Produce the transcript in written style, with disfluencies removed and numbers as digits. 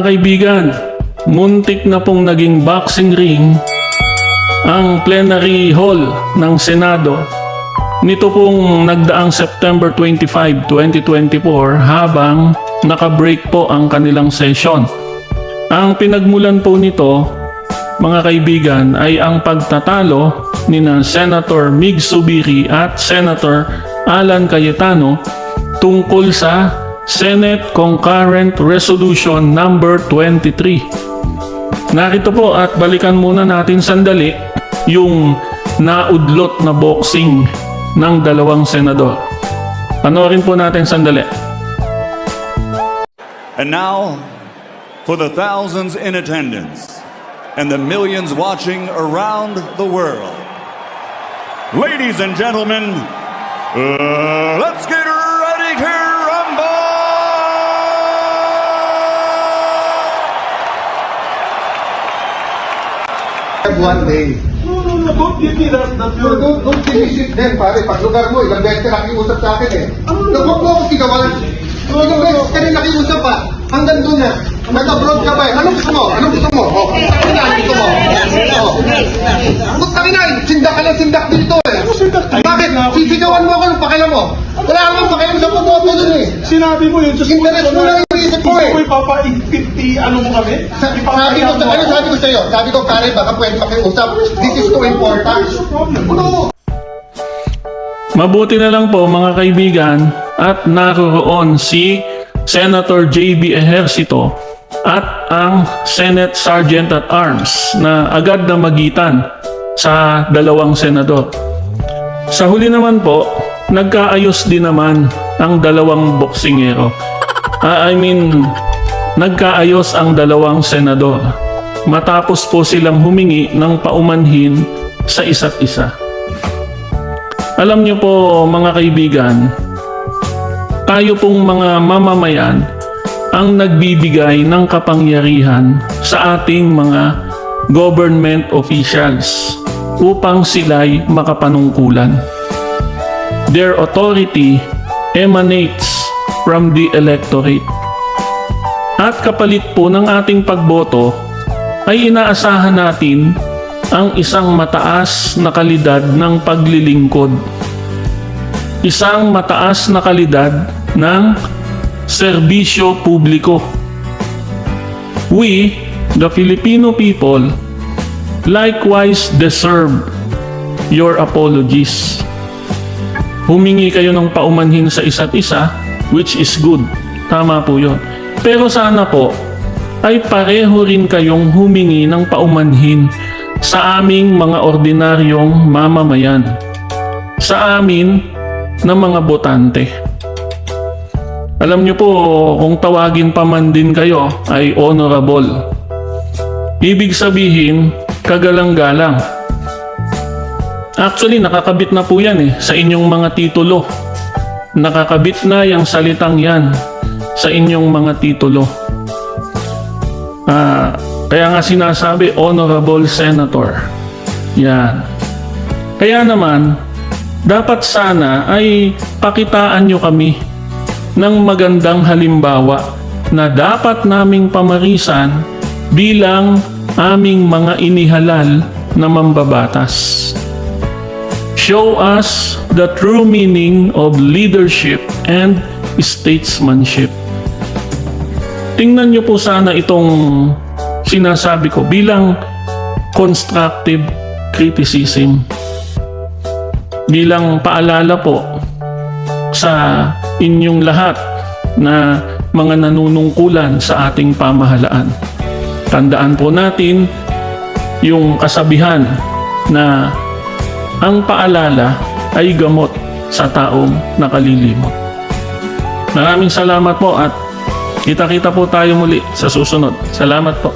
Mga kaibigan, muntik na pong naging boxing ring ang plenary hall ng Senado nito pong nagdaang September 25, 2024 habang nakabreak po ang kanilang session. Ang pinagmulan po nito, mga kaibigan, ay ang pagtatalo ni Senator Mig Zubiri at Senator Alan Cayetano tungkol sa Senate Concurrent Resolution number 23. Narito po at balikan muna natin sandali yung naudlot na boxing ng dalawang senador. Panoorin po natin sandali. And now, for the thousands in attendance and the millions watching around the world, ladies and gentlemen, let's get ready to rumble! One day. No, don't give me that. Don't finish it then, pare. Pag lugar mo, ilang beses ka nakiusap sa akin eh. Huwag mo akong sigawan. Ilang beses ka rin nakiusap pa. Hanggang doon na. Nag-abroad ka pa eh. Anong gusto mo? Anong gusto mo? Gusto mo? Gusto na, sindak ka lang sindak dito eh. Bakit? Sisigawan mo ako ng pakialam mo. Wala akong pakialam sa pumoto dun eh. Sinabi mo yun. Interest mo lang yung isip mo eh. Gusto mo ipapa-50 ano mo kami? Sabi ko sa'yo, sabi ko, pare, baka pwede makiusap. This is too important. Ano? Mabuti na lang po mga kaibigan at naroon si Senator J.B. Ejercito at ang Senate Sergeant at Arms na agad na magitan sa dalawang senador. Sa huli naman po, nagkaayos din naman ang dalawang boksingero. Nagkaayos ang dalawang senador matapos po silang humingi ng paumanhin sa isa't isa. Alam niyo po mga kaibigan, tayo pong mga mamamayan ang nagbibigay ng kapangyarihan sa ating mga government officials upang sila'y makapanungkulan. Their authority emanates from the electorate. At kapalit po ng ating pagboto ay inaasahan natin ang isang mataas na kalidad ng paglilingkod. Isang mataas na kalidad ng serbisyo publiko. We, the Filipino people, likewise deserve your apologies. Humingi kayo ng paumanhin sa isa't isa, which is good. Tama po yun. Pero sana po, ay pareho rin kayong humingi ng paumanhin sa aming mga ordinaryong mamamayan. Sa amin na mga botante. Alam niyo po, kung tawagin pa man din kayo ay honorable. Ibig sabihin, kagalang-galang. Actually, nakakabit na po yan sa inyong mga titulo. Nakakabit na yung salitang yan sa inyong mga titulo. Kaya nga sinasabi, Honorable Senator. Yan. Kaya naman, dapat sana ay pakitaan nyo kami ng magandang halimbawa na dapat naming pamarisan bilang aming mga inihalal na mambabatas. Show us the true meaning of leadership and statesmanship. Tingnan nyo po sana itong sinasabi ko bilang constructive criticism. Bilang paalala po sa inyong lahat na mga nanunungkulan sa ating pamahalaan. Tandaan po natin yung kasabihan na ang paalala ay gamot sa taong nakalilimot. Maraming salamat po at kita-kita po tayo muli sa susunod. Salamat po.